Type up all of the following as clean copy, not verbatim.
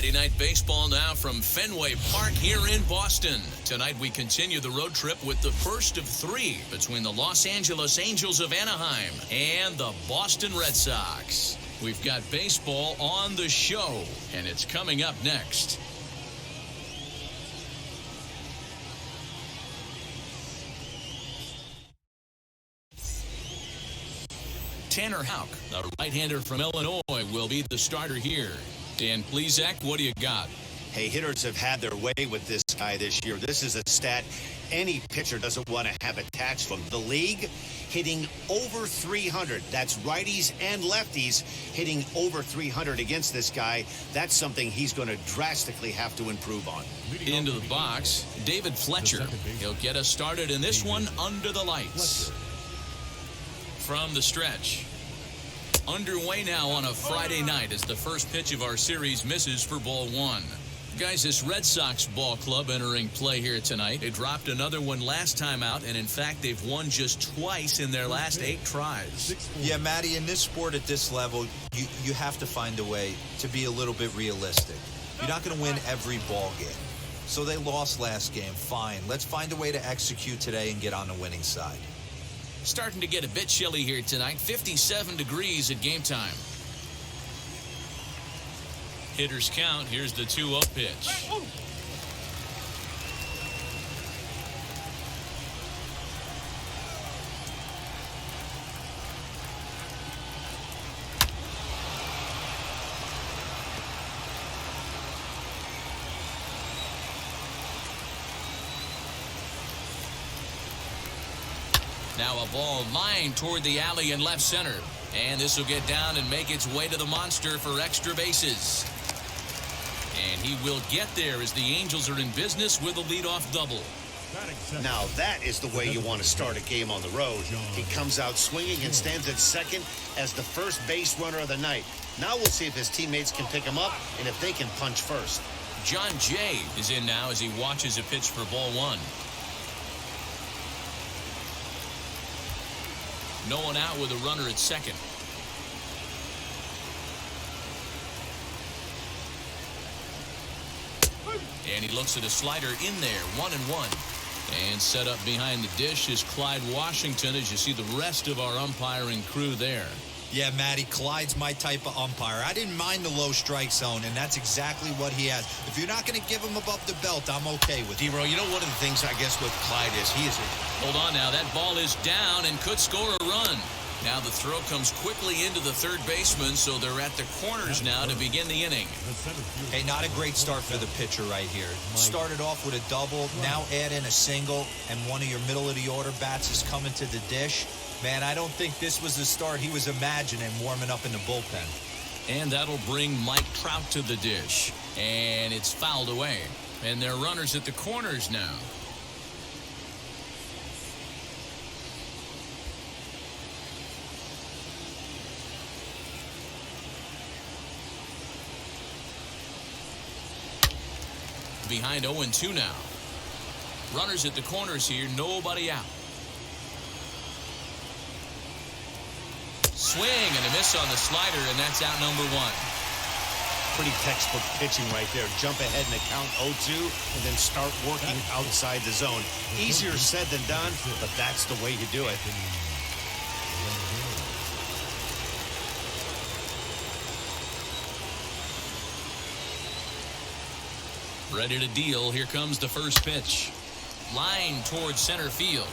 Friday night baseball now from Fenway Park here in Boston. Tonight we continue the road trip with the first of three between the Los Angeles Angels of Anaheim and the Boston Red Sox. We've got baseball on the show, and it's coming up next. Tanner Houck, the right-hander from Illinois, will be the starter here. Dan Plesac, what do you got? Hey, hitters have had their way with this guy this year. This is a stat any pitcher doesn't want to have attached to him. The league hitting over 300. That's righties and lefties hitting over 300 against this guy. That's something he's going to drastically have to improve on. Into the box, David Fletcher. He'll get us started in this one under the lights. From the stretch. Underway now on a Friday night as the first pitch of our series misses for ball one. Guys, this Red Sox ball club entering play here tonight. They dropped another one last time out, and in fact, they've won just twice in their last 8 tries. Yeah, Matty, in this sport at this level, you have to find a way to be a little bit realistic. You're not going to win every ball game. So they lost last game. Fine. Let's find a way to execute today and get on the winning side. Starting to get a bit chilly here tonight. 57 degrees at game time. Hitters count. Here's the 2-0 pitch. Now a ball lined toward the alley in left center. And this will get down and make its way to the monster for extra bases. And he will get there as the Angels are in business with a leadoff double. Now that is the way you want to start a game on the road. He comes out swinging and stands at second as the first base runner of the night. Now we'll see if his teammates can pick him up and if they can punch first. John Jay is in now as he watches a pitch for ball one. No one out with a runner at second. And he looks at a slider in there, 1-1. And set up behind the dish is Clyde Washington as you see the rest of our umpiring crew there. Yeah, Matty, Clyde's my type of umpire. I didn't mind the low strike zone, and that's exactly what he has. If you're not going to give him above the belt, I'm okay with it. D-Row, you know one of the things I guess with Clyde is he is Hold on now, that ball is down and could score a run. Now the throw comes quickly into the third baseman, so they're at the corners now to begin the inning. Hey, not a great start for the pitcher right here. Started off with a double, now add in a single, and one of your middle-of-the-order bats is coming to the dish. Man, I don't think this was the start he was imagining warming up in the bullpen. And that'll bring Mike Trout to the dish. And it's fouled away. And they're runners at the corners now. Behind 0-2 now. Runners at the corners here, nobody out. Swing and a miss on the slider, and that's out number 1. Pretty textbook pitching right there. Jump ahead in the count 0-2 and then start working outside the zone. Easier said than done, but that's the way you do it. Ready to deal. Here comes the first pitch. Line towards center field.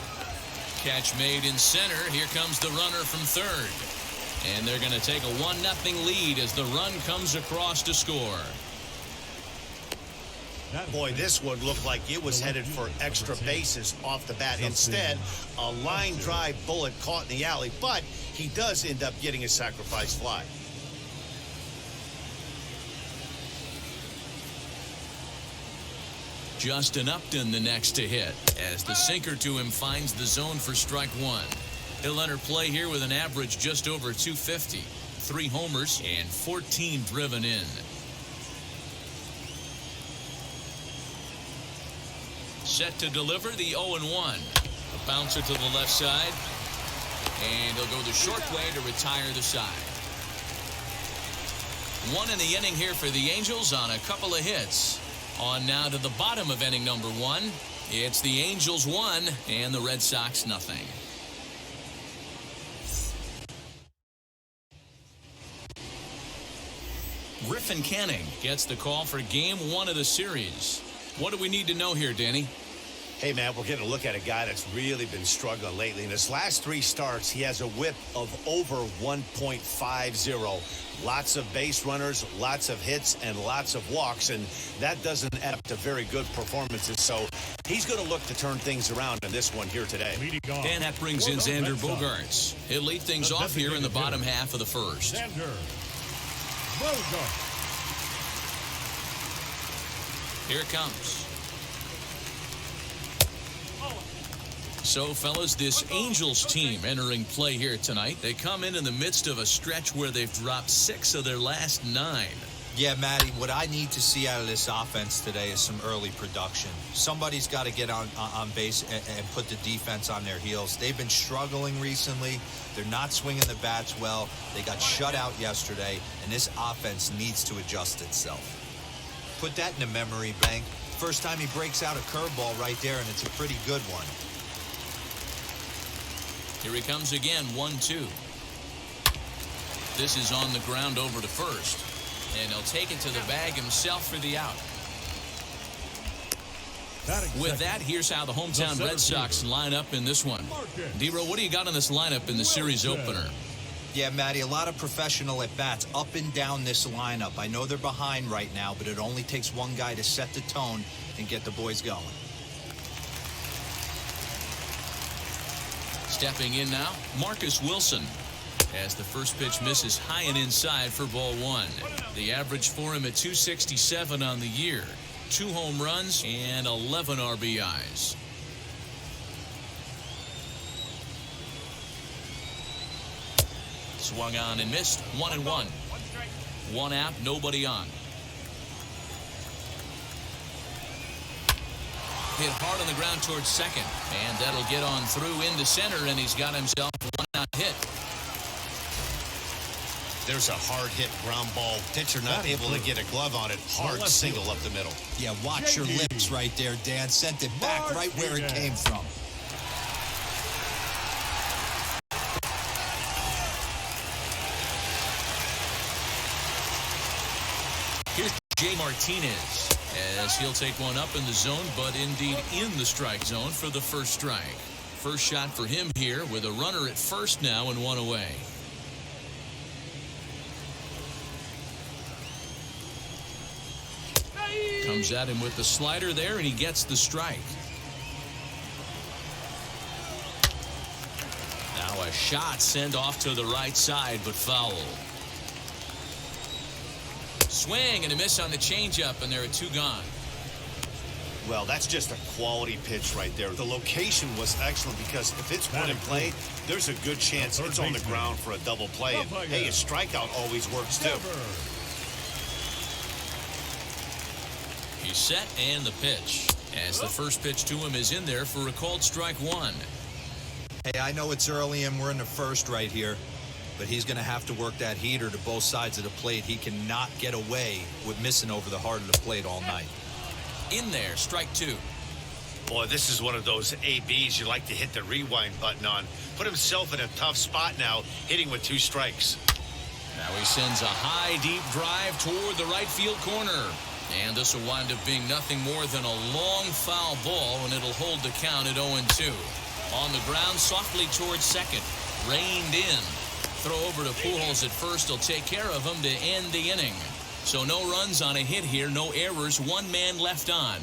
Catch made in center. Here comes the runner from third. And they're going to take a 1-0 lead as the run comes across to score. Boy, this one looked like it was headed for extra bases off the bat. Instead, a line drive bullet caught in the alley, but he does end up getting a sacrifice fly. Justin Upton the next to hit as the sinker to him finds the zone for strike 1. He'll enter play here with an average just over 250. 3 homers and 14 driven in. Set to deliver the 0-1. A bouncer to the left side. And he'll go the short way to retire the side. One in the inning here for the Angels on a couple of hits. On now to the bottom of inning number 1. It's the Angels 1 and the Red Sox nothing. Griffin Canning gets the call for game 1 of the series. What do we need to know here, Danny? Hey, man, we're getting a look at a guy that's really been struggling lately. In his last 3 starts, he has a whip of over 1.50. Lots of base runners, lots of hits, and lots of walks, and that doesn't add up to very good performances. So he's going to look to turn things around in this one here today. And that brings in Xander Bogaerts. He'll lead things off here in the bottom half of the first. Here it comes. So, fellas, this Angels team entering play here tonight. They come in the midst of a stretch where they've dropped 6 of their last 9. Yeah, Matty, what I need to see out of this offense today is some early production. Somebody's got to get on base and put the defense on their heels. They've been struggling recently. They're not swinging the bats well. They got shut out yesterday, and this offense needs to adjust itself. Put that in a memory bank. First time he breaks out a curveball right there, and it's a pretty good one. Here he comes again, 1-2. This is on the ground over to first. And he'll take it to the bag himself for the out. With that, here's how the hometown Red Sox line up in this one. D-Row, what do you got in this lineup in the series opener? Yeah, Matty, a lot of professional at-bats up and down this lineup. I know they're behind right now, but it only takes one guy to set the tone and get the boys going. Stepping in now, Marcus Wilson. As the first pitch misses high and inside for ball 1. The average for him at 267 on the year. 2 home runs and 11 RBIs. Swung on and missed. 1-1. 1 out, nobody on. Hit hard on the ground towards second. And that'll get on through into center, and he's got himself a 1-out hit. There's a hard hit ground ball. Pitcher not able to get a glove on it. Hard single up the middle. Yeah, watch your lips right there, Dan. Sent it back right where it came from. Here's Jay Martinez as he'll take one up in the zone, but indeed in the strike zone for the first strike. First shot for him here with a runner at first now and 1 away. Comes at him with the slider there, and he gets the strike. Now a shot sent off to the right side, but foul. Swing and a miss on the changeup, and there are 2 gone. Well, that's just a quality pitch right there. The location was excellent because if it's put in play, there's a good chance it's on the ground for a double play. And, hey, a strikeout always works, too. He's set and the pitch. As the first pitch to him is in there for a called strike 1. Hey, I know it's early and we're in the first right here, but he's going to have to work that heater to both sides of the plate. He cannot get away with missing over the heart of the plate all night. In there, strike 2. Boy, this is one of those ABs you like to hit the rewind button on. Put himself in a tough spot now, hitting with 2 strikes. Now he sends a high, deep drive toward the right field corner. And this will wind up being nothing more than a long foul ball, and it'll hold the count at 0-2. On the ground, softly towards second. Reined in. Throw over to Pujols at first. He'll take care of him to end the inning. So no runs on a hit here, no errors, 1 man left on.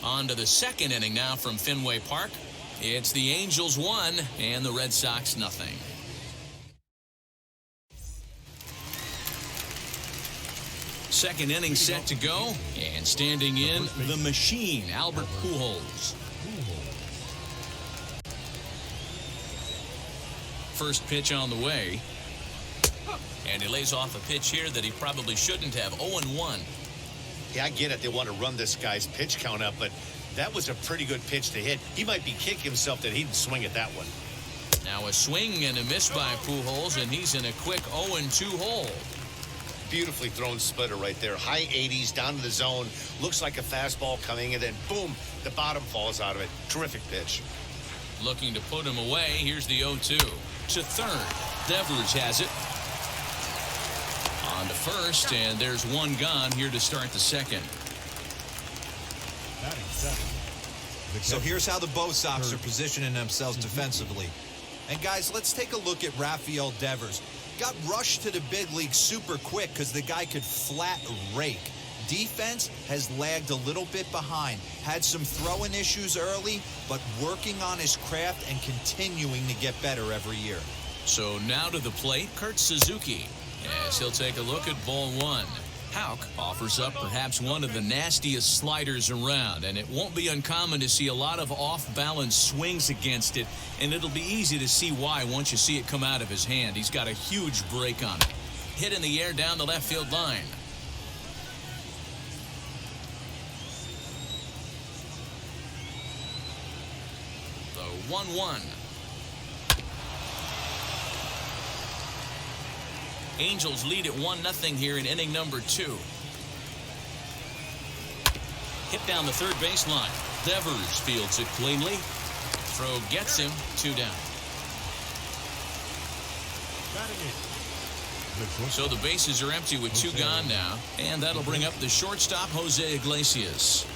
On to the second inning now from Fenway Park. It's the Angels 1 and the Red Sox nothing. Second inning set to go, and standing in the machine, Albert Pujols. First pitch on the way, and he lays off a pitch here that he probably shouldn't have. 0-1. Yeah, I get it. They want to run this guy's pitch count up, but that was a pretty good pitch to hit. He might be kicking himself that he didn't swing at that one. Now a swing and a miss by Pujols, and he's in a quick 0-2 hole. beautifully thrown splitter right there. High 80s, down to the zone. Looks like a fastball coming, and then boom, the bottom falls out of it. Terrific pitch. Looking to put him away. Here's the 0-2. To third. Devers has it. On to first, and there's one gone here to start the second. So here's how the Bo Sox are positioning themselves defensively. And guys, let's take a look at Rafael Devers. Got rushed to the big league super quick because the guy could flat rake. Defense has lagged a little bit behind. Had some throwing issues early, but working on his craft and continuing to get better every year. So now to the plate, Kurt Suzuki, as he'll take a look at ball one. Houck offers up perhaps one of the nastiest sliders around, and it won't be uncommon to see a lot of off-balance swings against it, and it'll be easy to see why once you see it come out of his hand. He's got a huge break on it. Hit in the air down the left field line. The 1-1. Angels lead at 1-0 here in inning number 2. Hit down the third baseline. Devers fields it cleanly. Throw gets him. 2 down. So the bases are empty with 2 gone now, and that'll bring up the shortstop, Jose Iglesias.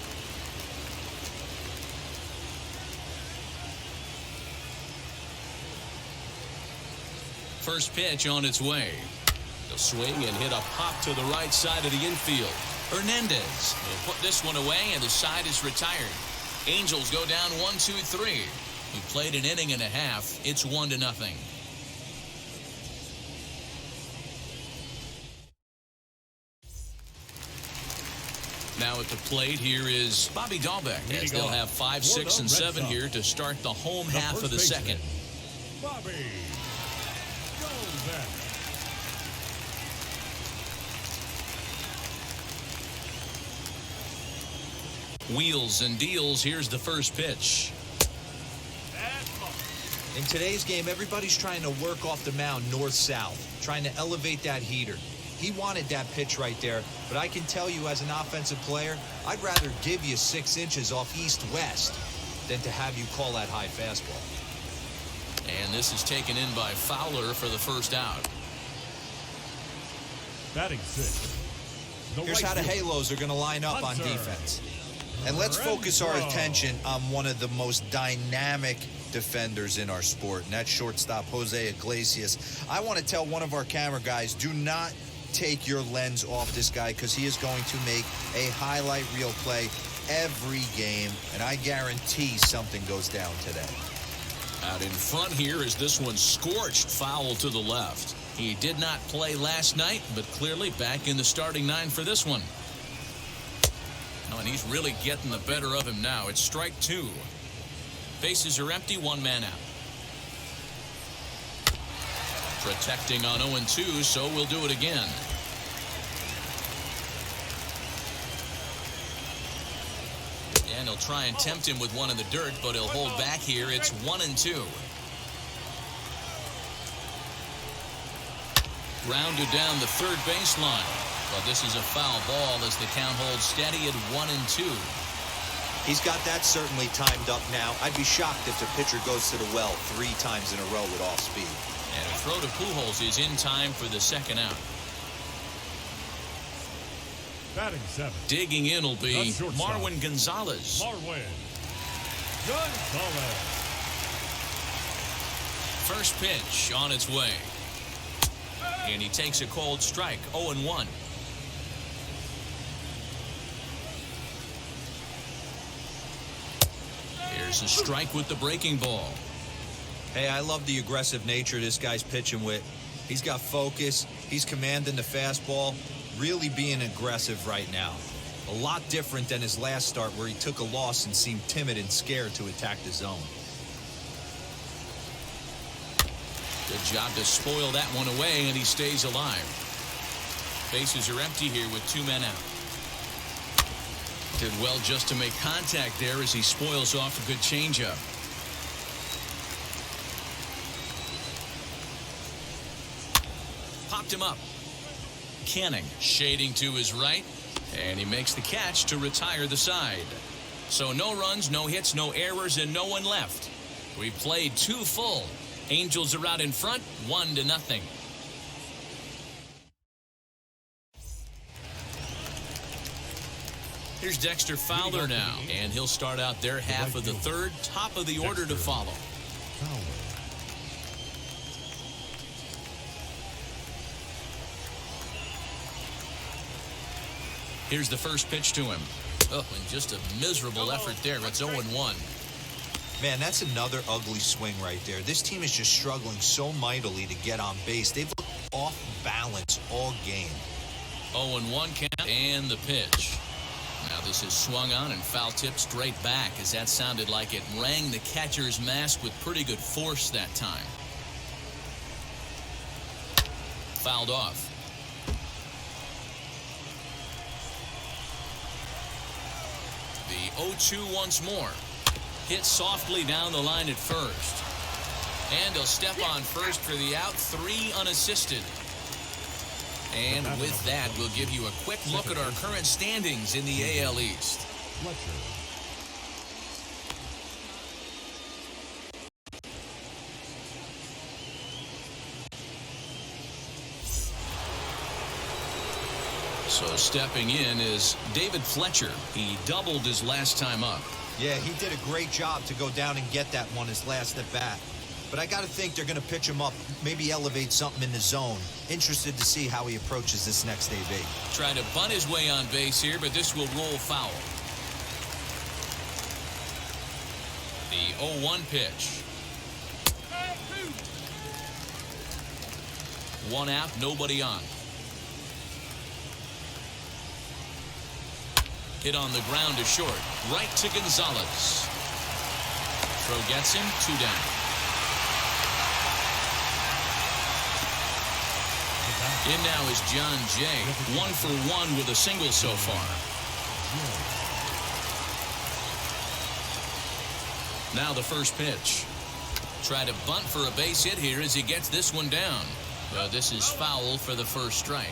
First pitch on its way. They'll swing and hit a pop to the right side of the infield. Hernandez will put this one away, and the side is retired. Angels go down 1-2-3. We played an inning and a half. It's 1-0. Now at the plate, here is Bobby Dahlbeck, as they'll have 5, 6, and 7 here to start the home half of the second. Bobby Gonzalez. Wheels and deals. Here's the first pitch. In today's game, everybody's trying to work off the mound north-south, trying to elevate that heater. He wanted that pitch right there, but I can tell you as an offensive player, I'd rather give you 6 inches off east-west than to have you call that high fastball. And this is taken in by Fowler for the first out. Batting 6. Here's how the Halos are going to line up on defense. And let's focus our attention on one of the most dynamic defenders in our sport, and that's shortstop Jose Iglesias. I want to tell one of our camera guys, do not take your lens off this guy, because he is going to make a highlight reel play every game, and I guarantee something goes down today. Out in front here is this one scorched foul to the left. He did not play last night, but clearly back in the starting 9 for this one. Oh, and he's really getting the better of him now. It's strike 2. Bases are empty, 1 man out. Protecting on 0-2, so we'll do it again. And he'll try and tempt him with one in the dirt, but he'll hold back here. It's 1-2. Grounded down the third baseline. But this is a foul ball as the count holds steady at 1-2. He's got that certainly timed up now. I'd be shocked if the pitcher goes to the well 3 times in a row with off speed. And a throw to Pujols is in time for the second out. Batting 7. Digging in will be Marwin Gonzalez. Marwin Gonzalez. First pitch on its way. And he takes a cold strike, 0-1. Here's a strike with the breaking ball. Hey, I love the aggressive nature this guy's pitching with. He's got focus. He's commanding the fastball. Really being aggressive right now. A lot different than his last start where he took a loss and seemed timid and scared to attack the zone. Good job to spoil that one away, and he stays alive. Bases are empty here with 2 men out. Did well just to make contact there as he spoils off a good changeup. Popped him up. Canning shading to his right, and he makes the catch to retire the side. So no runs, no hits, no errors, and no one left. We played 2 full. Angels are out in front, 1-0. Here's Dexter Fowler now, and he'll start out their half of the third, top of the order to follow. Here's the first pitch to him. Oh, and just a miserable effort there. It's 0-1. Man, that's another ugly swing right there. This team is just struggling so mightily to get on base. They've looked off balance all game. 0-1 count and the pitch. Now this is swung on and foul tipped straight back, as that sounded like it rang the catcher's mask with pretty good force that time. Fouled off. The 0-2 once more. Hit softly down the line at first. And he'll step on first for the out, 3 unassisted. And with that, we'll give you a quick look at our current standings in the AL East. Fletcher. So stepping in is David Fletcher. He doubled his last time up. Yeah, he did a great job to go down and get that one his last at bat. But I got to think they're going to pitch him up, maybe elevate something in the zone. Interested to see how he approaches this next AB. Trying to bunt his way on base here, but this will roll foul. The 0-1 pitch. 1 out, nobody on. Hit on the ground to short. Right to Gonzalez. Throw gets him, 2 down. In now is John Jay. 1 for 1 with a single so far. Now the first pitch. Try to bunt for a base hit here as he gets this one down. But this is foul for the first strike.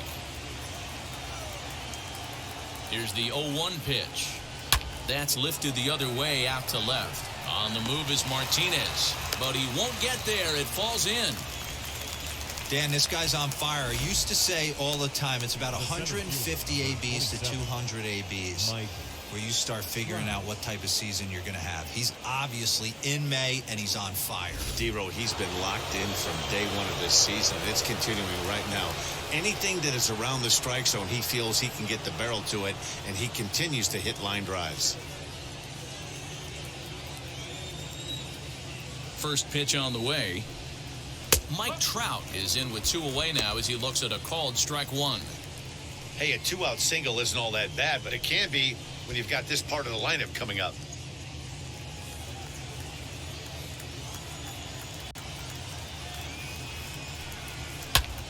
Here's the 0-1 pitch. That's lifted the other way out to left. On the move is Martinez, but he won't get there. It falls in. Dan, this guy's on fire. I used to say all the time it's about 150 ABs to 200 ABs where you start figuring out what type of season you're going to have. He's obviously in May, and he's on fire. D-Row, he's been locked in from day 1 of this season. It's continuing right now. Anything that is around the strike zone, he feels he can get the barrel to it, and he continues to hit line drives. First pitch on the way. Mike Trout is in with 2 away now as he looks at a called strike 1. Hey, a 2-out single isn't all that bad, but it can be when you've got this part of the lineup coming up.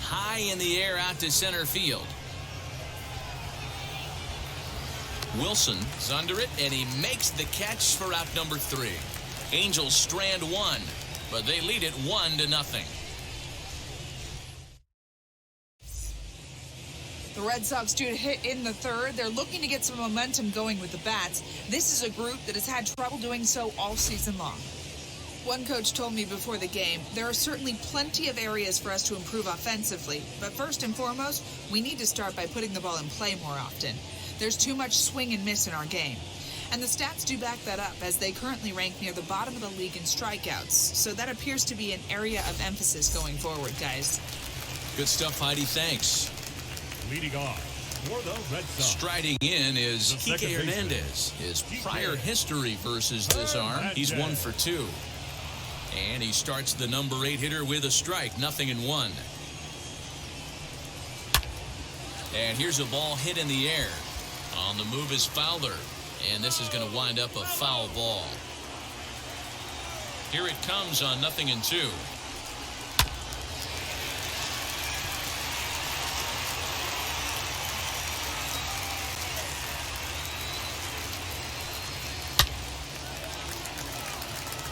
High in the air out to center field. Wilson is under it, and he makes the catch for out number 3. Angels strand 1, but they lead it 1-0. The Red Sox due to hit in the third. They're looking to get some momentum going with the bats. This is a group that has had trouble doing so all season long. One coach told me before the game, there are certainly plenty of areas for us to improve offensively, but first and foremost, we need to start by putting the ball in play more often. There's too much swing and miss in our game. And the stats do back that up, as they currently rank near the bottom of the league in strikeouts. So that appears to be an area of emphasis going forward, guys. Good stuff, Heidi. Thanks. Leading off for the Red Sox. Striding in is Kike Hernandez. His prior history versus this arm, he's 1 for 2. And he starts the number 8 hitter with a strike, 0-1. And here's a ball hit in the air. On the move is Fowler. And this is going to wind up a foul ball. Here it comes on 0-2.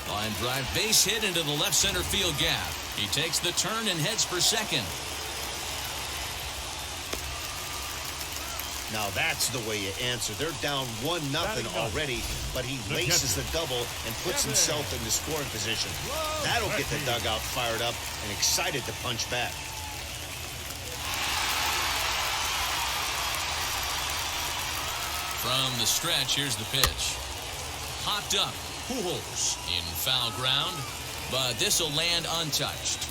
Line drive, base hit into the left center field gap. He takes the turn and heads for second. Now that's the way you answer. They're down 1-0 already, but he laces the double and puts himself in the scoring position. That'll get the dugout fired up and excited to punch back. From the stretch, here's the pitch. Hopped up, Pujols in foul ground, but this will land untouched.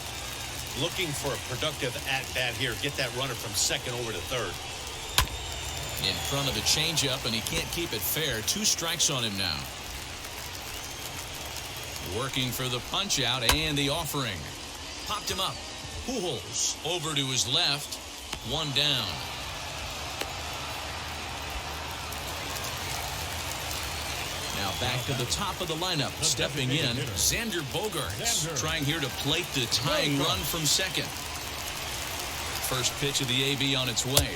Looking for a productive at-bat here. Get that runner from second over to third. In front of the changeup, and he can't keep it fair. 2 strikes on him now. Working for the punch-out and the offering. Popped him up. Pujols over to his left. 1 down. Now back to the top of the lineup. Stepping in, Xander Bogaerts. Trying here to plate the tying run from second. First pitch of the AB on its way.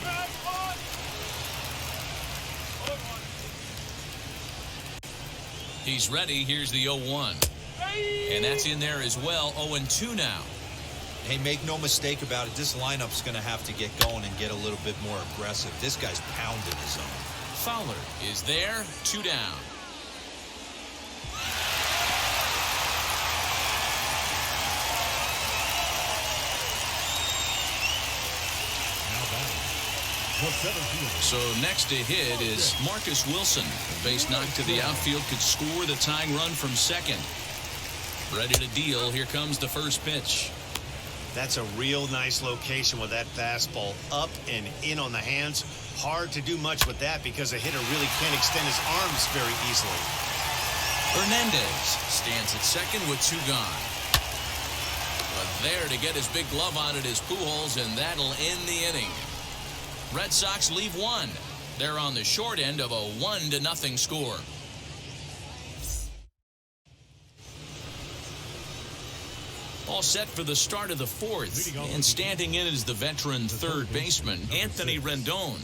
He's ready. Here's the 0-1. And that's in there as well. 0-2 now. Hey, make no mistake about it. This lineup's going to have to get going and get a little bit more aggressive. This guy's pounding his zone. Fowler is there. 2 down. So next to hit is Marcus Wilson. A base knock to the outfield could score the tying run from second. Ready to deal. Here comes the first pitch. That's a real nice location with that fastball up and in on the hands. Hard to do much with that because a hitter really can't extend his arms very easily. Hernandez stands at second with 2 gone. But there to get his big glove on it is Pujols, and that'll end the inning. Red Sox leave 1. They're on the short end of a 1-0 score. All set for the start of the 4th. And standing in is the veteran third baseman, Anthony Rendon.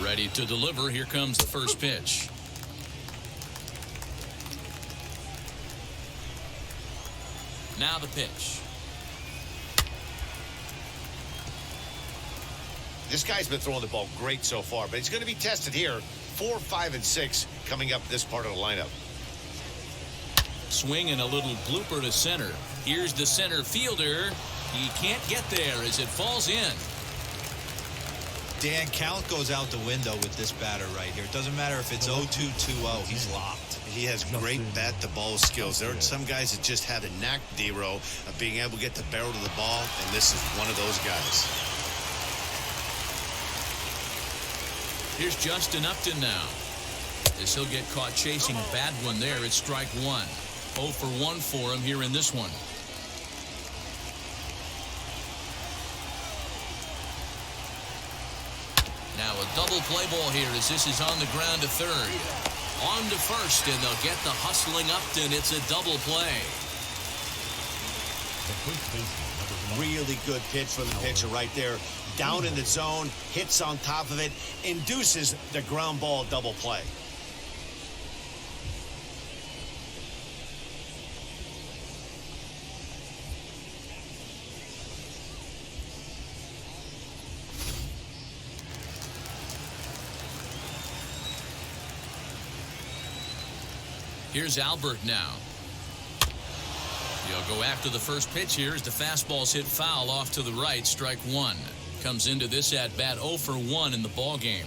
Ready to deliver. Here comes the first pitch. Now the pitch. This guy's been throwing the ball great so far, but he's going to be tested here. 4, 5, and 6 coming up this part of the lineup. Swing and a little blooper to center. Here's the center fielder. He can't get there as it falls in. Dan, count goes out the window with this batter right here. It doesn't matter if it's 0-2, 2-0. He's locked. He has great bat-to-ball skills. There are some guys that just have a knack, D-Row, of being able to get the barrel to the ball, and this is one of those guys. Here's Justin Upton now. As he'll get caught chasing a bad one there, it's strike 1. 0 for 1 for him here in this one. Now a double play ball here as this is on the ground to third. On to first, and they'll get the hustling Upton. It's a double play. Really good pitch from the pitcher right there. Down in the zone, hits on top of it, induces the ground ball double play. Here's Albert now. He'll go after the first pitch here as the fastball's hit foul off to the right. Strike 1. Comes into this at bat 0 for 1 in the ball game.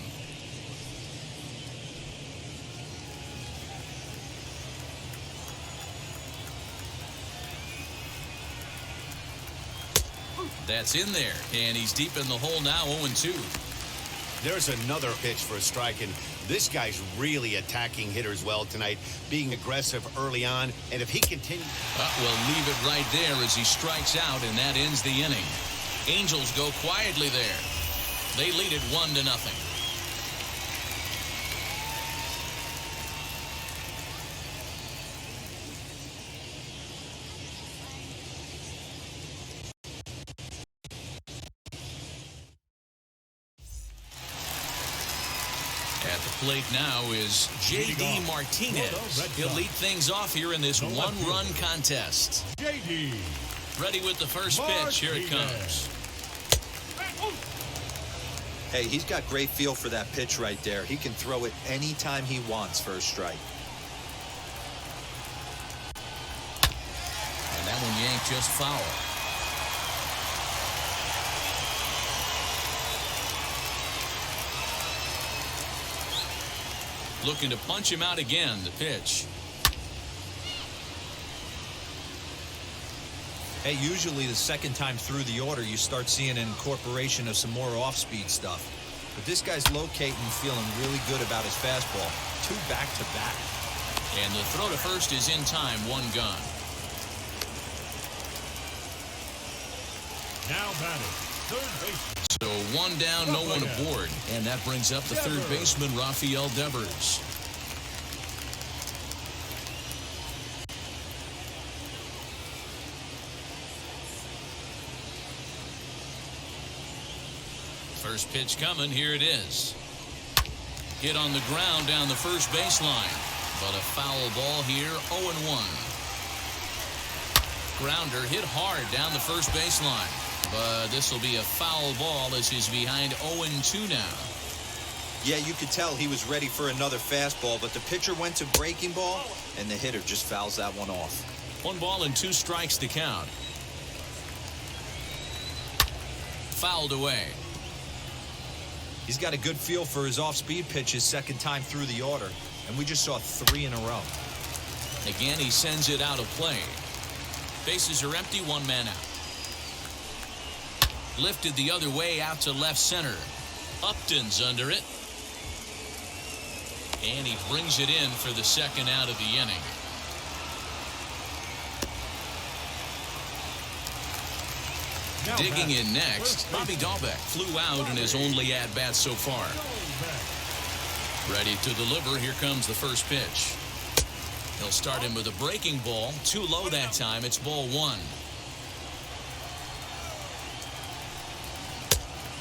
That's in there, and he's deep in the hole now. 0-2. There's another pitch for a strike, and this guy's really attacking hitters well tonight, being aggressive early on, and if he continues... We'll leave it right there as he strikes out, and that ends the inning. Angels go quietly there. They lead it 1-0. At the plate now is J.D. Martinez. He'll lead things off here in this one-run contest. J.D. Ready with the first pitch. Here it comes. Hey, he's got great feel for that pitch right there. He can throw it anytime he wants for a strike. And that one yanked just foul. Looking to punch him out again, the pitch. Hey, usually the second time through the order, you start seeing an incorporation of some more off-speed stuff. But this guy's locating, feeling really good about his fastball. 2 back-to-back. And the throw to first is in time, 1 gun. Now batting, third baseman. So 1 down, no one aboard. And that brings up the third baseman, Rafael Devers. First pitch coming, here it is. Hit on the ground down the first baseline. But a foul ball here, 0-1. Grounder hit hard down the first baseline. But this will be a foul ball as he's behind 0-2 now. Yeah, you could tell he was ready for another fastball, but the pitcher went to breaking ball, and the hitter just fouls that one off. 1 ball and 2 strikes to count. Fouled away. He's got a good feel for his off-speed pitches second time through the order, and we just saw 3 in a row. Again, he sends it out of play. Bases are empty, 1 man out. Lifted the other way out to left center. Upton's under it. And he brings it in for the second out of the inning. Now Digging batting, in next, Bobby Dahlbeck flew out in his only at-bat so far. Ready to deliver. Here comes the first pitch. He'll start him with a breaking ball. Too low that time. It's ball 1.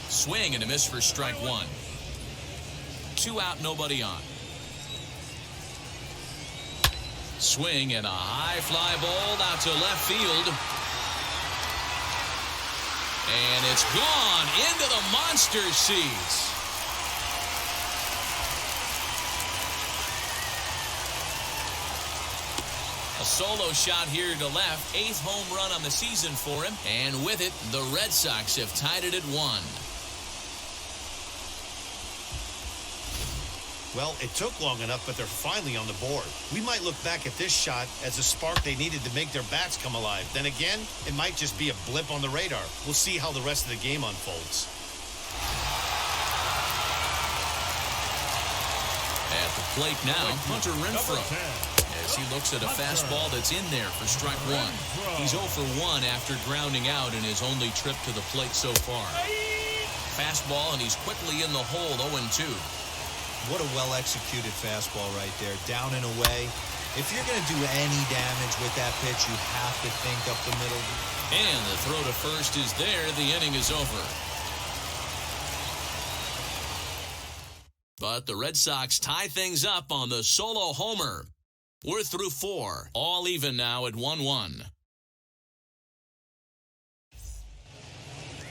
Swing and a miss for strike 1. 2 out, nobody on. Swing and a high fly ball out to left field. And it's gone into the monster seats. A solo shot here to left. 8th home run on the season for him. And with it, the Red Sox have tied it at 1. Well, it took long enough, but they're finally on the board. We might look back at this shot as a spark they needed to make their bats come alive. Then again, it might just be a blip on the radar. We'll see how the rest of the game unfolds. At the plate now, Hunter Renfroe, as he looks at a fastball that's in there for strike 1. He's 0 for 1 after grounding out in his only trip to the plate so far. Fastball, and he's quickly in the hole, 0-2. What a well-executed fastball right there, down and away. If you're going to do any damage with that pitch, you have to think up the middle. And the throw to first is there. The inning is over. But the Red Sox tie things up on the solo homer. We're through 4. All even now at 1-1.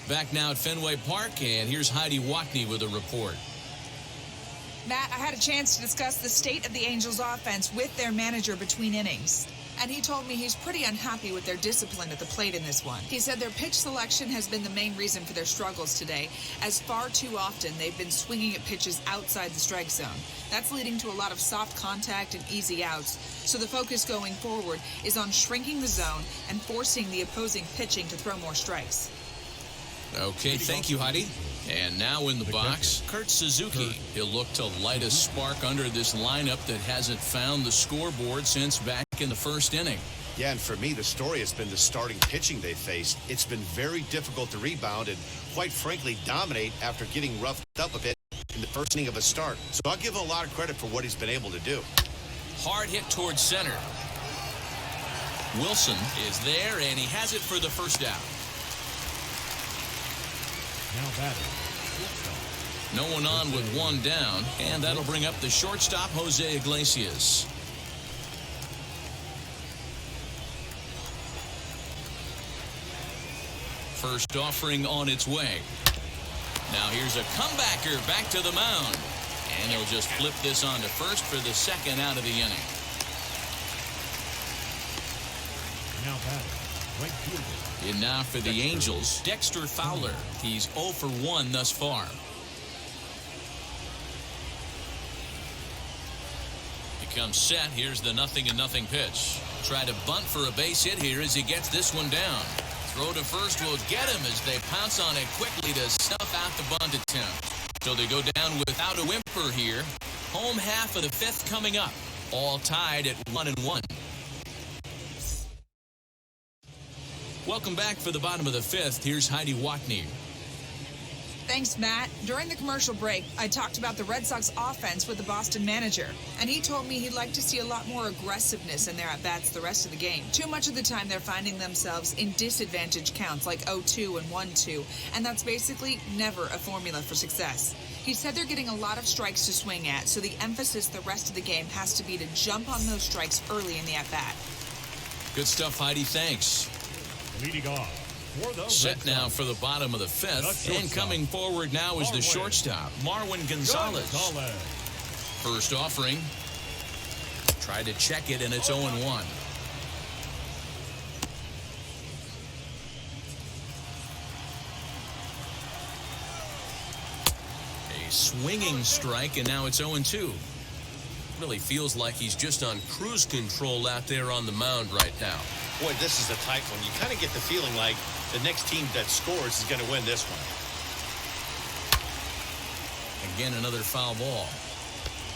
Back now at Fenway Park, and here's Heidi Watney with a report. Matt, I had a chance to discuss the state of the Angels offense with their manager between innings. And he told me he's pretty unhappy with their discipline at the plate in this one. He said their pitch selection has been the main reason for their struggles today, as far too often they've been swinging at pitches outside the strike zone. That's leading to a lot of soft contact and easy outs. So the focus going forward is on shrinking the zone and forcing the opposing pitching to throw more strikes. Okay, thank you, Heidi. And now in the box, Kurt Suzuki. He'll look to light a spark under this lineup that hasn't found the scoreboard since back in the first inning. Yeah, and for me, the story has been the starting pitching they faced. It's been very difficult to rebound and, quite frankly, dominate after getting roughed up a bit in the first inning of a start. So I'll give him a lot of credit for what he's been able to do. Hard hit towards center. Wilson is there, and he has it for the 1st out. Now batting, No one on with one down, and that'll bring up the shortstop, Jose Iglesias. First offering on its way. Now here's a comebacker back to the mound. And he'll just flip this on to first for the second out of the inning. Now batting, right fielder. In now for the Angels, Dexter Fowler. He's 0 for 1 thus far. He comes set. Here's the 0-0 pitch. Try to bunt for a base hit here as he gets this one down. Throw to first will get him as they pounce on it quickly to snuff out the bunt attempt. So they go down without a whimper here. Home half of the fifth coming up. All tied at 1-1. Welcome back for the bottom of the fifth. Here's Heidi Watney. Thanks, Matt. During the commercial break, I talked about the Red Sox offense with the Boston manager, and he told me he'd like to see a lot more aggressiveness in their at-bats the rest of the game. Too much of the time, they're finding themselves in disadvantage counts like 0-2 and 1-2, and that's basically never a formula for success. He said they're getting a lot of strikes to swing at, so the emphasis the rest of the game has to be to jump on those strikes early in the at-bat. Good stuff, Heidi. Thanks. Leading off. Set now for the bottom of the fifth, and coming forward now is the shortstop, Marwin Gonzalez. First offering. Tried to check it, and it's 0-1. A swinging strike, and now it's 0-2. Really feels like he's just on cruise control out there on the mound right now. Boy, this is a tight one. You kind of get the feeling like the next team that scores is going to win this one. Again, another foul ball.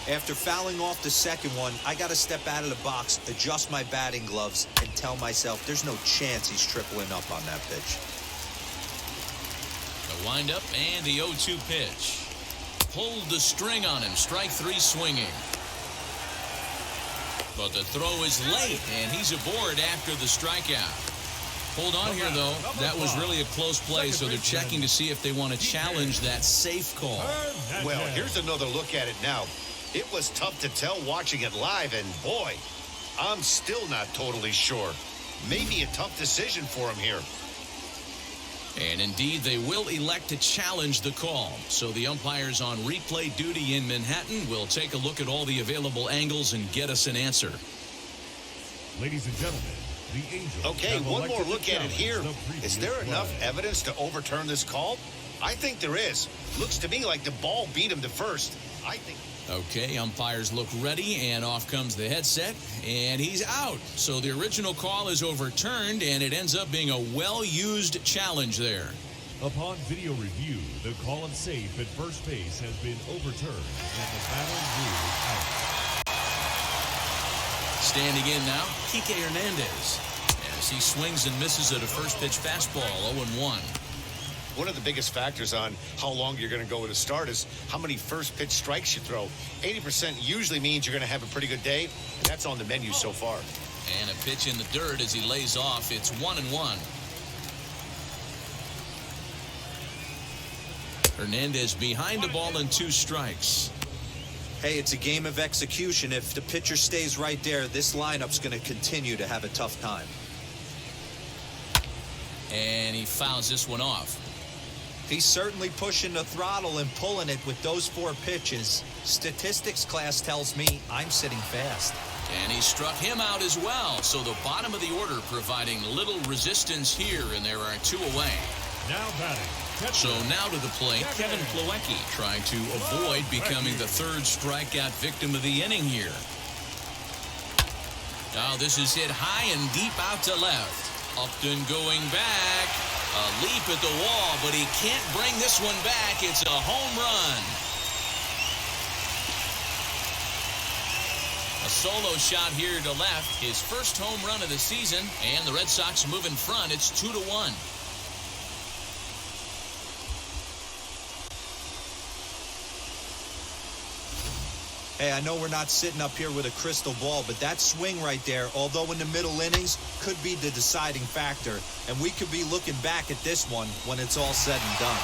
After fouling off the second one, I got to step out of the box, adjust my batting gloves, and tell myself there's no chance he's tripling up on that pitch. The windup and the 0-2 pitch. Pulled the string on him. Strike three swinging. But the throw is late, and he's aboard after the strikeout. Hold on here, though. That was really a close play, so they're checking to see if they want to challenge that safe call. Well, here's another look at it now. It was tough to tell watching it live, and boy, I'm still not totally sure. Maybe a tough decision for him here. And indeed, they will elect to challenge the call. So the umpires on replay duty in Manhattan will take a look at all the available angles and get us an answer. Ladies and gentlemen, the Angels. Okay, one more look at it here. Is there enough evidence to overturn this call? I think there is. Looks to me like the ball beat him to first. I think. Okay, umpires look ready, and off comes the headset, and he's out. So the original call is overturned, and it ends up being a well-used challenge there. Upon video review, the call and safe at first base has been overturned, and the battle rules out. Standing in now, Kike Hernandez, as he swings and misses at a first-pitch fastball, 0-1. One of the biggest factors on how long you're going to go with a start is how many first pitch strikes you throw. 80% usually means you're going to have a pretty good day, and that's on the menu so far. And a pitch in the dirt as he lays off. It's 1-1. Hernandez behind the ball and 2 strikes. Hey, it's a game of execution. If the pitcher stays right there, this lineup's going to continue to have a tough time. And he fouls this one off. He's certainly pushing the throttle and pulling it with those 4 pitches. Statistics class tells me I'm sitting fast. And he struck him out as well. So the bottom of the order providing little resistance here, and there are 2 away. Now batting. So now to the plate, Kevin Plawecki trying to avoid becoming the 3rd strikeout victim of the inning here. Now this is hit high and deep out to left. Upton going back. A leap at the wall, but he can't bring this one back. It's a home run. A solo shot here to left. His first home run of the season, and the Red Sox move in front. It's 2-1. Hey, I know we're not sitting up here with a crystal ball, but that swing right there, although in the middle innings, could be the deciding factor. And we could be looking back at this one when it's all said and done.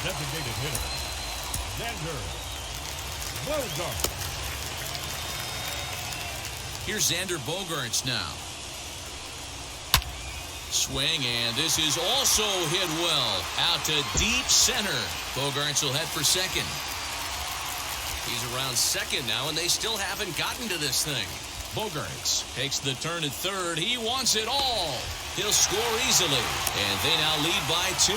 designated hitter, Xander Bogaerts. Here's Xander Bogaerts now. Swing, and this is also hit well. Out to deep center. Bogaerts will head for second. He's around second now, and they still haven't gotten to this thing. Bogaerts takes the turn at third. He wants it all. He'll score easily, and they now lead by 2.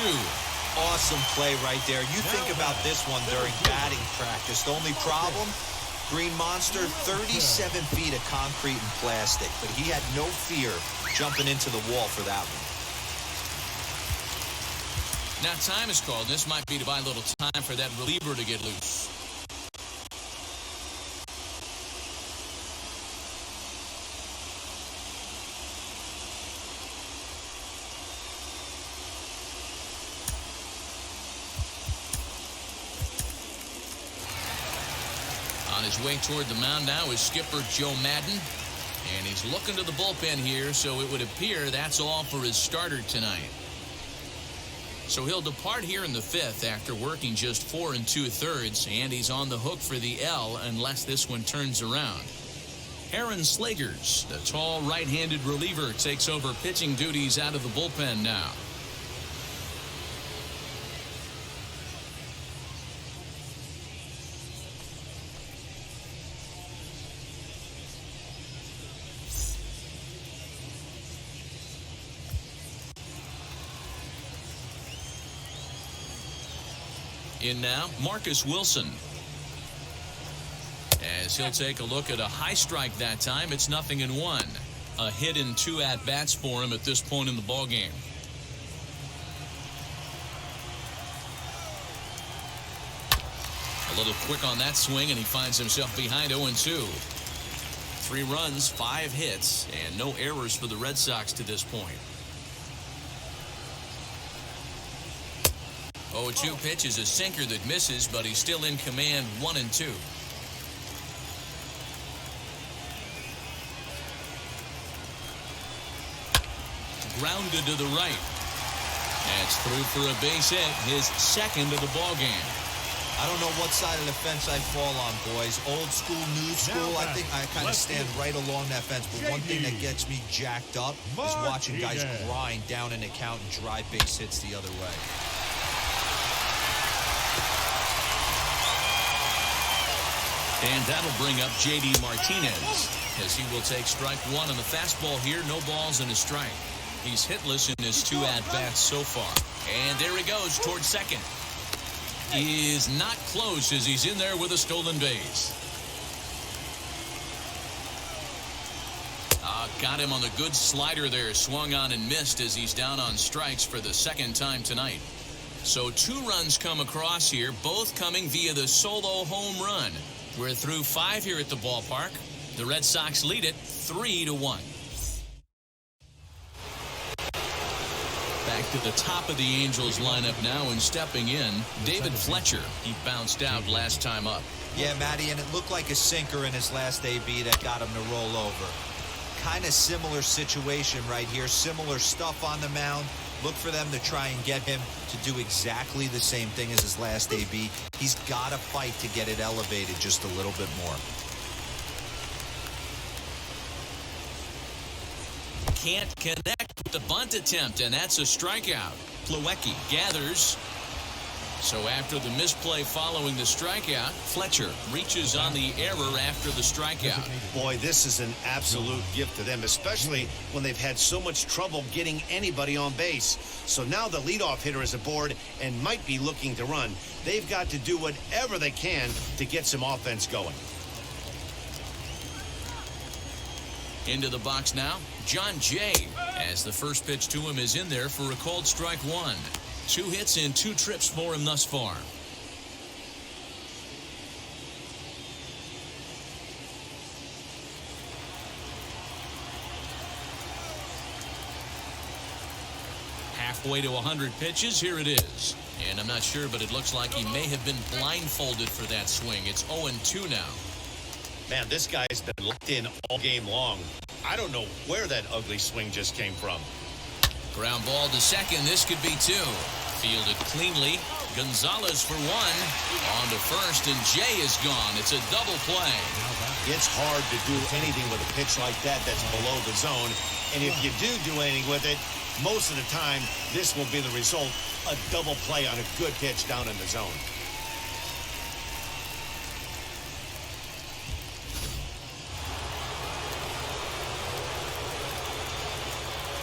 Awesome play right there. You think about this one during batting practice. The only problem, Green Monster, 37 feet of concrete and plastic, but he had no fear jumping into the wall for that one. Now time is called. This might be to buy a little time for that reliever to get loose. On his way toward the mound now is skipper Joe Madden. And he's looking to the bullpen here, so it would appear that's all for his starter tonight. So he'll depart here in the 5th after working just 4 2/3, and he's on the hook for the L unless this one turns around. Aaron Slagers, the tall right-handed reliever, takes over pitching duties out of the bullpen now. In now, Marcus Wilson. As he'll take a look at a high strike that time, it's 0-1. A hit in 2 at-bats for him at this point in the ballgame. A little quick on that swing, and he finds himself behind 0-2. 3 runs, 5 hits, and no errors for the Red Sox to this point. 0-2 pitch is a sinker that misses, but he's still in command, 1-2. Grounded to the right. That's through for a base hit, his second of the ball game. I don't know what side of the fence I fall on, boys. Old school, new school. I think I kind of stand right along that fence. But one thing that gets me jacked up is watching guys grind down an account and drive base hits the other way. And that'll bring up J.D. Martinez, as he will take strike 1 on the fastball here. No balls and a strike. He's hitless in his 2 at-bats so far. And there he goes towards second. He is not close as he's in there with a stolen base. Got him on the good slider there. Swung on and missed as he's down on strikes for the second time tonight. So 2 runs come across here, both coming via the solo home run. We're through 5 here at the ballpark. The Red Sox lead it 3-1. Back to the top of the Angels lineup now, and stepping in, David Fletcher. He bounced out last time up. Yeah, Matty, and it looked like a sinker in his last AB that got him to roll over. Kind of similar situation right here. Similar stuff on the mound. Look for them to try and get him to do exactly the same thing as his last AB. He's got to fight to get it elevated just a little bit more. Can't connect with the bunt attempt, and that's a strikeout. Plawecki gathers. So after the misplay following the strikeout, Fletcher reaches on the error after the strikeout. Boy, this is an absolute gift to them, especially when they've had so much trouble getting anybody on base. So now the leadoff hitter is aboard and might be looking to run. They've got to do whatever they can to get some offense going. Into the box now, John Jay, as the first pitch to him is in there for a called strike 1. 2 hits and 2 trips for him thus far. Halfway to 100 pitches, here it is. And I'm not sure, but it looks like he may have been blindfolded for that swing. It's 0-2 now. Man, this guy's been locked in all game long. I don't know where that ugly swing just came from. Ground ball to second. This could be 2. Fielded cleanly. Gonzalez for one. On to first, and Jay is gone. It's a double play. It's hard to do anything with a pitch like that that's below the zone. And if you do anything with it, most of the time, this will be the result, a double play on a good pitch down in the zone.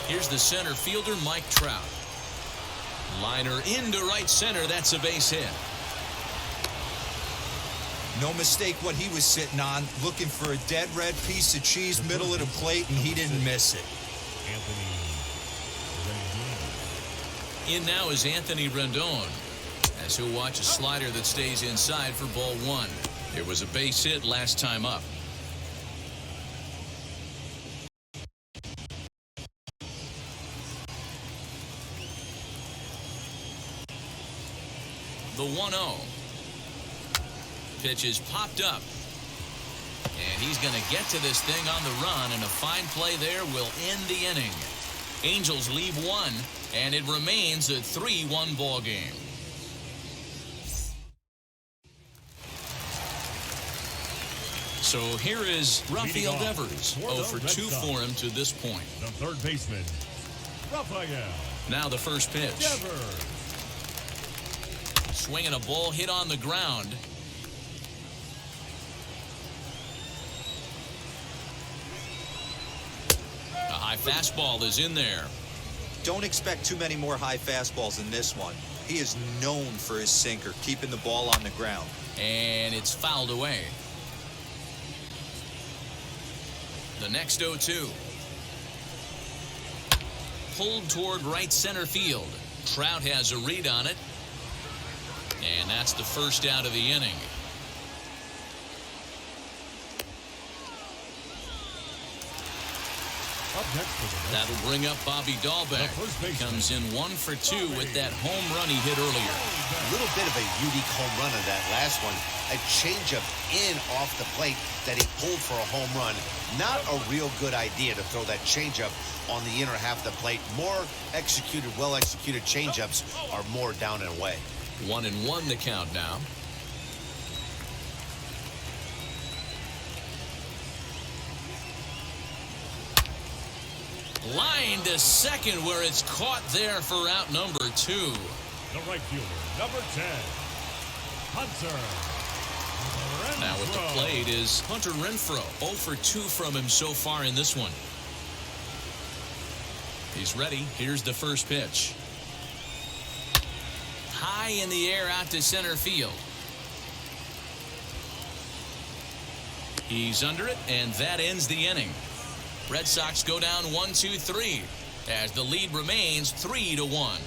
Here's the center fielder, Mike Trout. Liner into right center. That's a base hit. No mistake what he was sitting on, looking for a dead red piece of cheese, middle of the plate, and he didn't miss it. In now is Anthony Rendon, as he'll watch a slider that stays inside for ball one. It was a base hit last time up. The 1-0. Pitch is popped up. And he's going to get to this thing on the run, and a fine play there will end the inning. Angels leave one, and it remains a 3-1 ball game. So here is Rafael Devers. 0 for 2 for him to this point. The third baseman, Rafael. Now the first pitch. Devers. Swinging a ball hit on the ground. A high fastball is in there. Don't expect too many more high fastballs in this one. He is known for his sinker, keeping the ball on the ground. And it's fouled away. The next 0-2. Pulled toward right center field. Trout has a read on it. And that's the first out of the inning. That'll bring up Bobby Dahlbeck. Comes in 1 for 2 with that home run he hit earlier. A little bit of a unique home run on that last one. A changeup in off the plate that he pulled for a home run. Not a real good idea to throw that changeup on the inner half of the plate. More executed, well-executed changeups are more down and away. 1-1 the count now. Line to second, where it's caught there for out number 2. The right fielder, number 10, Hunter Renfroe. Now at the plate is Hunter Renfroe. 0 for 2 from him so far in this one. He's ready. Here's the first pitch. High in the air out to center field. He's under it, and that ends the inning. Red Sox go down 1-2-3 as the lead remains 3-1.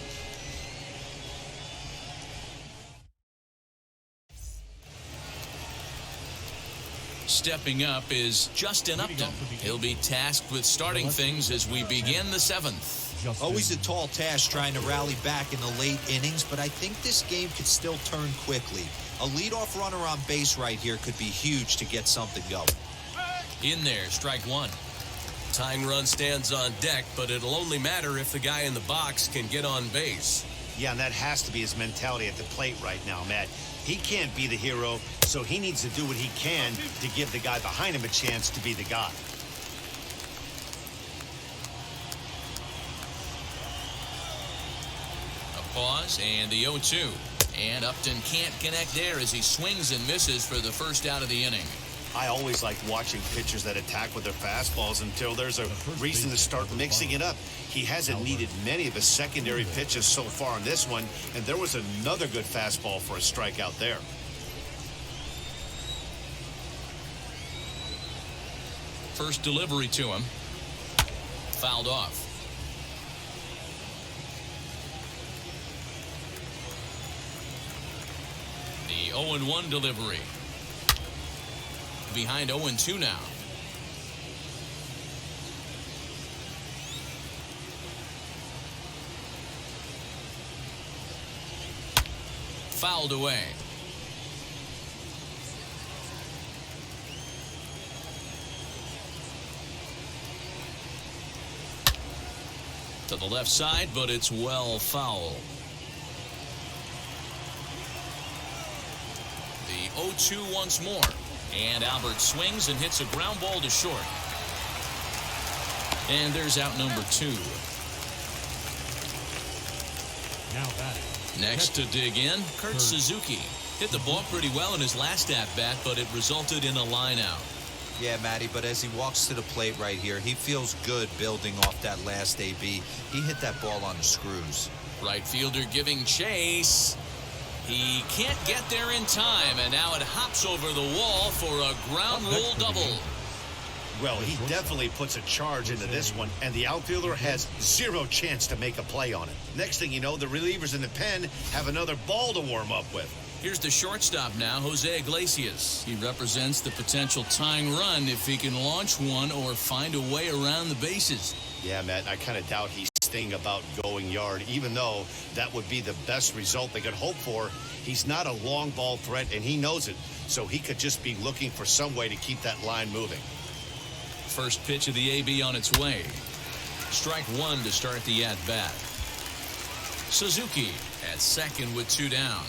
Stepping up is Justin Upton. He'll be tasked with starting things as we begin the 7th. Always a tall task trying to rally back in the late innings, but I think this game could still turn quickly. A leadoff runner on base right here could be huge to get something going. In there, strike one. Tying run stands on deck, but it'll only matter if the guy in the box can get on base. Yeah, and that has to be his mentality at the plate right now, Matt. He can't be the hero, so he needs to do what he can to give the guy behind him a chance to be the guy. A pause and the 0-2. And Upton can't connect there as he swings and misses for the first out of the inning. I always like watching pitchers that attack with their fastballs until there's a reason to start mixing it up. He hasn't needed many of his secondary pitches so far in this one, and there was another good fastball for a strikeout there. First delivery to him. Fouled off. The 0-1 delivery. Behind 0-2 now. Fouled away. To the left side, but it's well foul. 0-2 once more. And Albert swings and hits a ground ball to short. And there's out number 2. Now batting. Next to dig in, Kurt Suzuki. Hit the ball pretty well in his last at-bat, but it resulted in a line out. Yeah, Matty, but as he walks to the plate right here, he feels good building off that last AB. He hit that ball on the screws. Right fielder giving chase. He can't get there in time, and now it hops over the wall for a ground rule double. Well, he definitely puts a charge into this one, and the outfielder has zero chance to make a play on it. Next thing you know, the relievers in the pen have another ball to warm up with. Here's the shortstop now, Jose Iglesias. He represents the potential tying run if he can launch one or find a way around the bases. Yeah, Matt, I kind of doubt he's thinking about going yard, even though that would be the best result they could hope for. He's not a long ball threat, and he knows it, so he could just be looking for some way to keep that line moving. First pitch of the AB on its way. Strike 1 to start the at-bat. Suzuki at second with 2 down.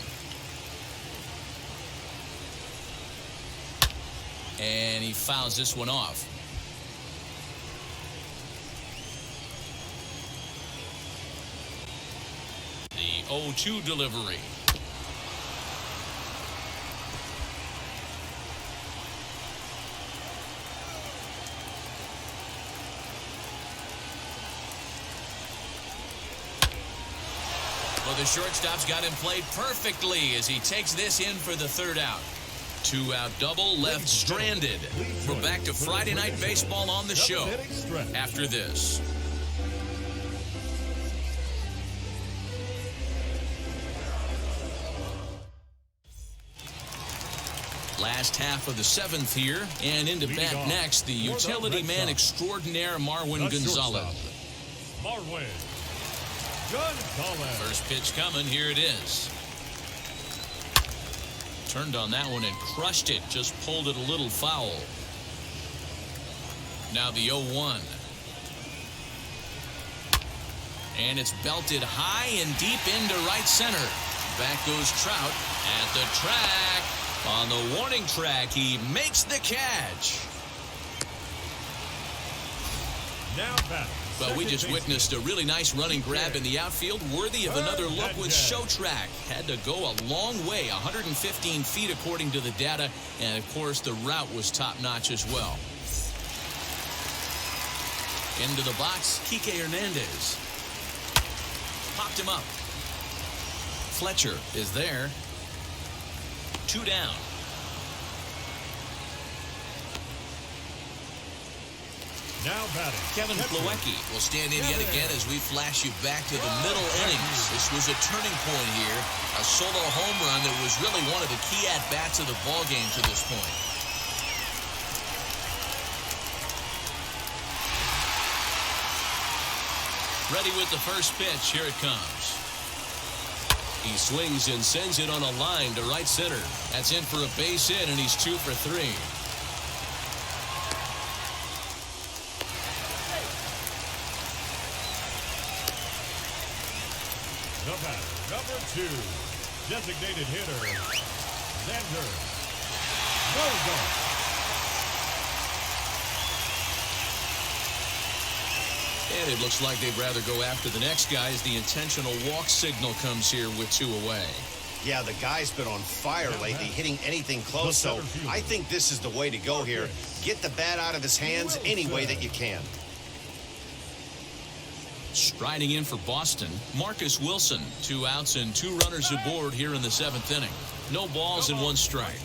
And he fouls this one off. The 0-2 delivery. Well, the shortstop's got him played perfectly as he takes this in for the 3rd out. 2-out double left stranded. We're back to Friday Night Baseball on the show after this. Last half of the 7th here, and into bat next, the utility man extraordinaire Marwin Gonzalez. Marwin Gonzalez. First pitch coming, here it is. Turned on that one and crushed it, just pulled it a little foul. Now the 0-1. And it's belted high and deep into right center. Back goes Trout at the track. On the warning track, he makes the catch. Now back. Well, we just witnessed a really nice running grab in the outfield, worthy of another look with Show Track. Had to go a long way, 115 feet according to the data, and of course the route was top-notch as well. Into the box, Kike Hernandez. Popped him up. Fletcher is there. 2 down. Now batting. Kevin Plawecki will stand in yet again as we flash you back to the middle innings. This was a turning point here. A solo home run that was really one of the key at-bats of the ballgame to this point. Ready with the first pitch. Here it comes. He swings and sends it on a line to right center. That's in for a base hit, and he's 2 for 3. The batter, number 2, designated hitter, Xander Bogaerts. And it looks like they'd rather go after the next guy as the intentional walk signal comes here with 2 away. Yeah, the guy's been on fire lately, hitting anything close, so I think this is the way to go here. Get the bat out of his hands any way that you can. Striding in for Boston, Marcus Wilson. 2 outs and 2 runners aboard here in the 7th inning. No balls and 1 strike.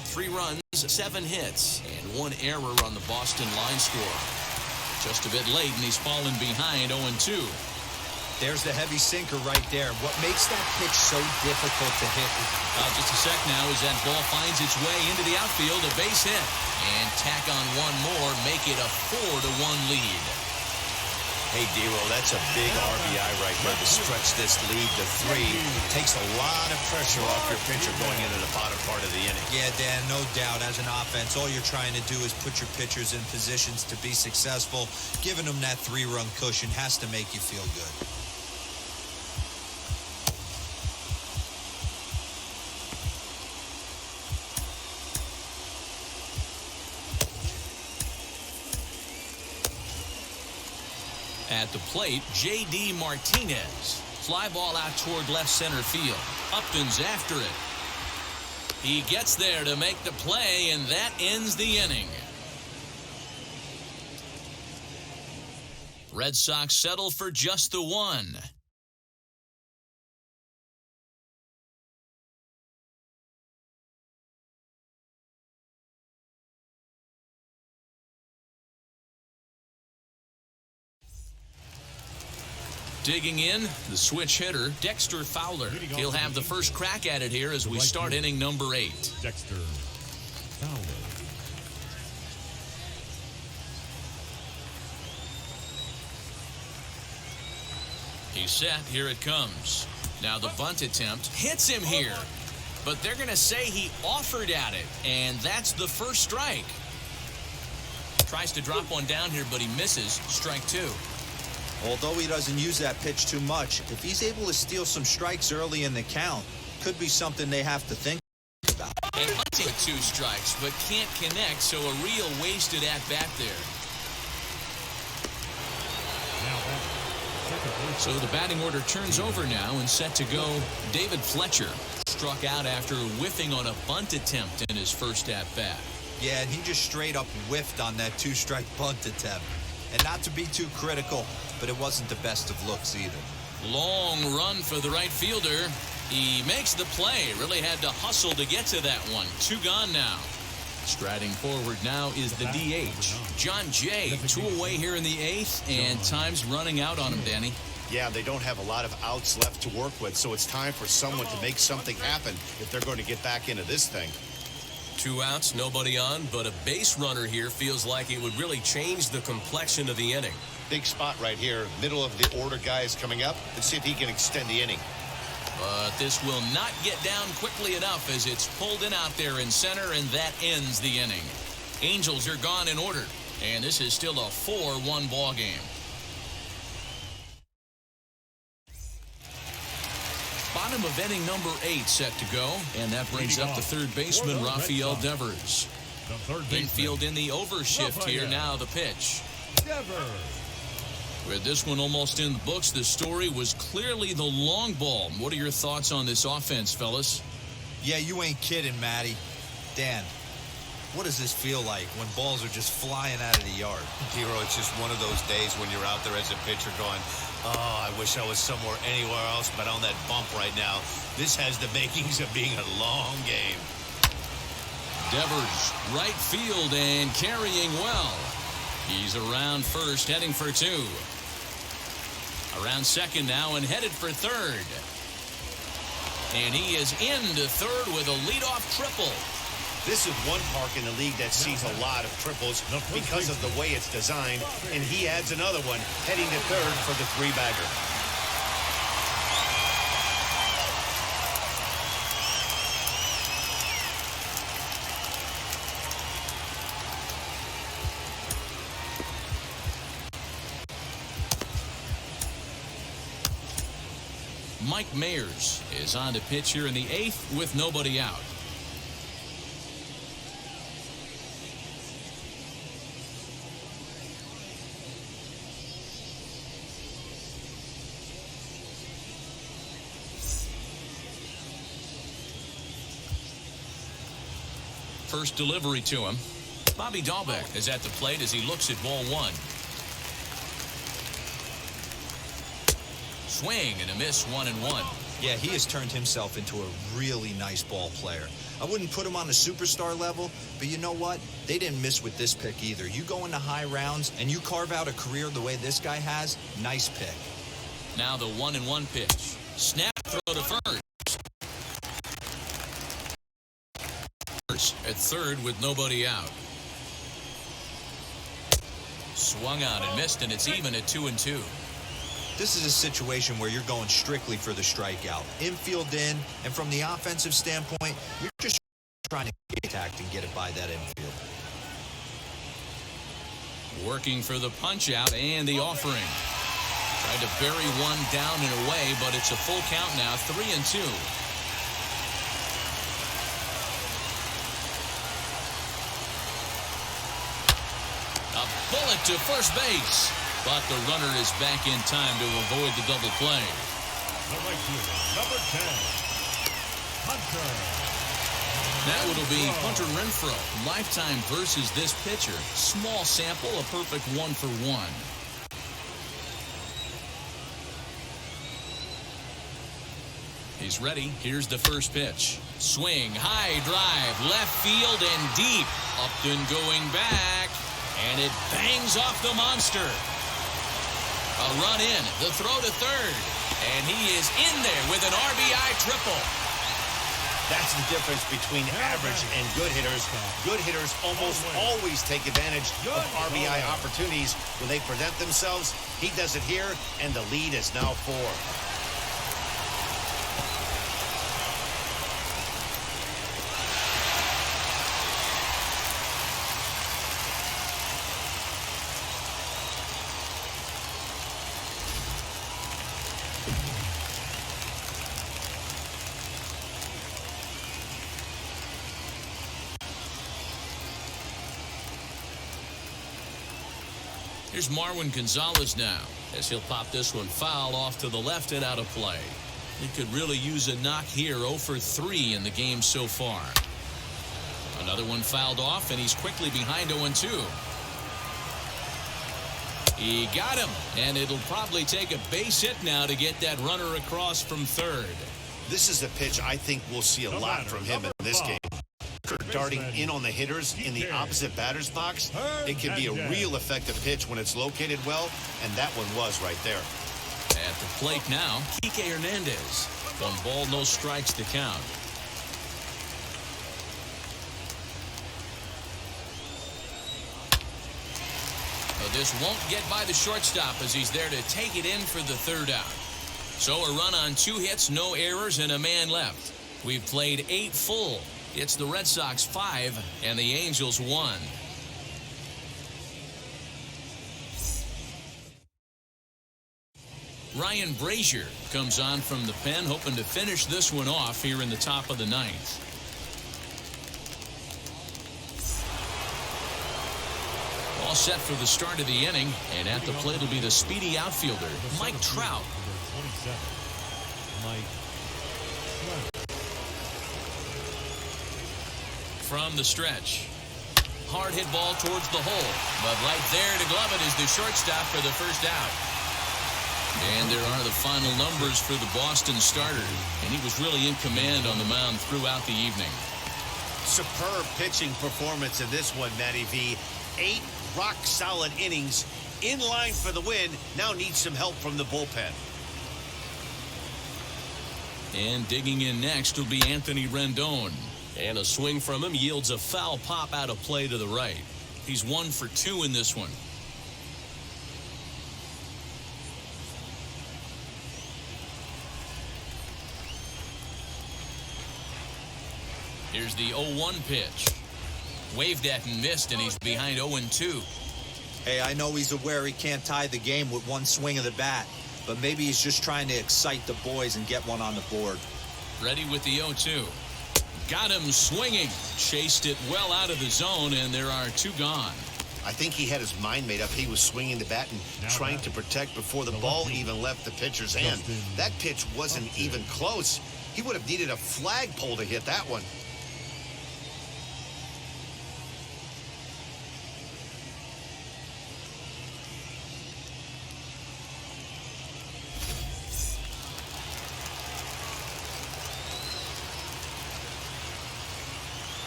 Three runs, 7 hits, and 1 error on the Boston line score. Just a bit late, and he's fallen behind 0-2. There's the heavy sinker right there. What makes that pitch so difficult to hit? Just a sec now as that ball finds its way into the outfield, a base hit. And tack on 1 more, make it a 4-1 lead. Hey, D-Roll, that's a big RBI right there to stretch this lead to 3. Takes a lot of pressure off your pitcher going into the bottom part of the inning. Yeah, Dan, no doubt. As an offense, all you're trying to do is put your pitchers in positions to be successful. Giving them that 3-run cushion has to make you feel good. At the plate, J.D. Martinez. Fly ball out toward left center field. Upton's after it. He gets there to make the play, and that ends the inning. Red Sox settle for just the one. Digging in, the switch hitter, Dexter Fowler. He'll have the first crack at it here as we start inning number 8. Dexter Fowler. He's set. Here it comes. Now the bunt attempt hits him here. But they're going to say he offered at it, and that's the first strike. Tries to drop one down here, but he misses. Strike 2. Although he doesn't use that pitch too much, if he's able to steal some strikes early in the count, could be something they have to think about. And hunting 2 strikes, but can't connect, so a real wasted at-bat there. So the batting order turns over now and set to go. David Fletcher struck out after whiffing on a bunt attempt in his first at-bat. Yeah, and he just straight up whiffed on that 2-strike bunt attempt. And not to be too critical, but it wasn't the best of looks either. Long run for the right fielder. He makes the play. Really had to hustle to get to that one. 2 gone now. Striding forward now is the DH. John Jay, 2 away here in the 8th, and time's running out on him, Danny. Yeah, they don't have a lot of outs left to work with, so it's time for someone to make something happen if they're going to get back into this thing. 2 outs, nobody on, but a base runner here feels like it would really change the complexion of the inning. Big spot right here. Middle of the order guy is coming up. Let's see if he can extend the inning. But this will not get down quickly enough as it's pulled in out there in center, and that ends the inning. Angels are gone in order, and this is still a 4-1 ball game. Bottom of inning number 8 set to go, and that brings up the third baseman, Rafael Devers. Infield in the overshift here now, the pitch. With this one almost in the books, the story was clearly the long ball. What are your thoughts on this offense, fellas? Yeah, you ain't kidding, Matty. Dan, what does this feel like when balls are just flying out of the yard? Hero, it's just one of those days when you're out there as a pitcher going, oh, I wish I was somewhere anywhere else but on that bump right now. This has the makings of being a long game. Devers, right field and carrying well. He's around first, heading for 2. Around second now and headed for third. And he is into third with a leadoff triple. This is one park in the league that sees a lot of triples because of the way it's designed, and he adds another one, heading to third for the 3-bagger. Mike Mayers is on to pitch here in the 8th with nobody out. First delivery to him. Bobby Dahlbeck is at the plate as he looks at ball 1. Swing and a miss, 1-1. Yeah, he has turned himself into a really nice ball player. I wouldn't put him on a superstar level, but you know what? They didn't miss with this pick either. You go into high rounds and you carve out a career the way this guy has, nice pick. Now the 1-1 pitch. Snap throw to first. At third with nobody out. Swung on and missed, and it's even at 2-2. This is a situation where you're going strictly for the strikeout. Infield in, and from the offensive standpoint, you're just trying to get attacked and get it by that infield. Working for the punch-out and the offering. Tried to bury one down and away, but it's a full count now, 3-2. A bullet to first base. but the runner is back in time to avoid the double play. The right fielder, number 10, Hunter. Now it'll be Hunter Renfroe. Lifetime versus this pitcher. Small sample, a perfect 1-for-1. He's ready. Here's the first pitch. Swing, high drive, left field and deep. Upton going back, and it bangs off the monster. A run in, the throw to third, and he is in there with an RBI triple. That's the difference between average and good hitters. Good hitters almost always take advantage of RBI opportunities when they present themselves. He does it here, and the lead is now 4. Here's Marwin Gonzalez now, as he'll pop this one foul off to the left and out of play. He could really use a knock here, 0 for 3 in the game so far. Another one fouled off, and he's quickly behind 0-2. He got him, and it'll probably take a base hit now to get that runner across from third. This is a pitch I think we'll see a lot from him in this game. Darting in on the hitters in the opposite batter's box. It can be a real effective pitch when it's located well, and that one was right there. At the plate now, Kike Hernandez. 1 ball, no strikes to count. This won't get by the shortstop as he's there to take it in for the third out. So a run on 2 hits, no errors, and a man left. We've played 8 full. It's the Red Sox 5 and the Angels 1. Ryan Brazier comes on from the pen, hoping to finish this one off here in the top of the 9th. All set for the start of the inning, and at the plate will be the speedy outfielder, Mike Trout. From the stretch. Hard hit ball towards the hole, but right there to glove it is the shortstop for the first out. And there are the final numbers for the Boston starter, and he was really in command on the mound throughout the evening. Superb pitching performance in this one, Matty V. 8 rock-solid innings, in line for the win, now needs some help from the bullpen. And digging in next will be Anthony Rendon. And a swing from him yields a foul pop out of play to the right. He's 1 for 2 in this one. Here's the 0-1 pitch. Waved at and missed, and he's behind 0-2. Hey, I know he's aware he can't tie the game with 1 swing of the bat, but maybe he's just trying to excite the boys and get one on the board. Ready with the 0-2. Got him swinging. Chased it well out of the zone, and there are 2 gone. I think he had his mind made up. He was swinging the bat and trying to protect before the ball even left the pitcher's hand. That pitch wasn't even close. He would have needed a flagpole to hit that one.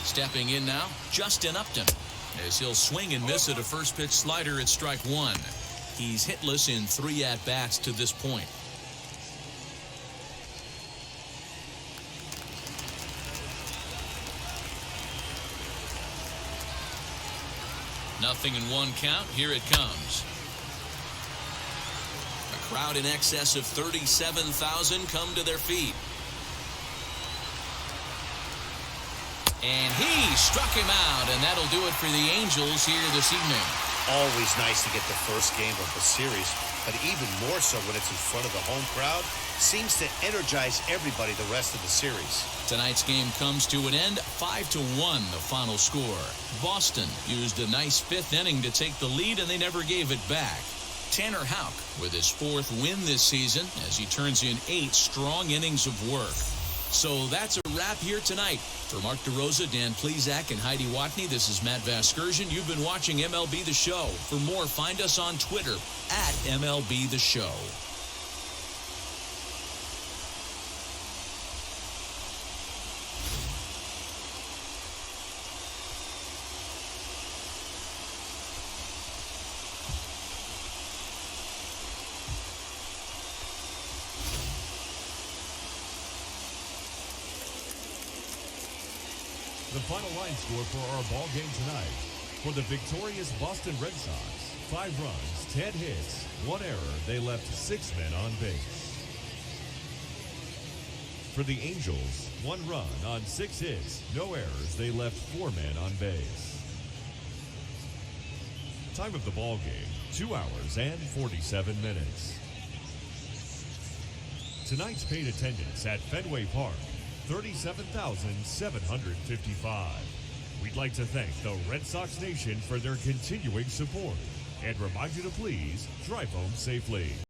Stepping in now, Justin Upton, as he'll swing and miss at a first pitch slider at strike 1. He's hitless in 3 at-bats to this point. Nothing in 1 count. Here it comes. A crowd in excess of 37,000 come to their feet. And he struck him out, and that'll do it for the Angels here this evening. Always nice to get the first game of the series, but even more so when it's in front of the home crowd. Seems to energize everybody the rest of the series. Tonight's game comes to an end, 5-1 the final score. Boston used a nice 5th inning to take the lead, and they never gave it back. Tanner Houck with his 4th win this season as he turns in 8 strong innings of work. So that's a wrap here tonight. For Mark DeRosa, Dan Plezak, and Heidi Watney, this is Matt Vasgersian. You've been watching MLB The Show. For more, find us on Twitter at MLB The Show. The final line score for our ball game tonight. For the victorious Boston Red Sox, 5 runs, 10 hits, 1 error. They left 6 men on base. For the Angels, 1 run on 6 hits, no errors. They left 4 men on base. Time of the ball game, 2 hours and 47 minutes. Tonight's paid attendance at Fenway Park, 37,755. We'd like to thank the Red Sox Nation for their continuing support and remind you to please drive home safely.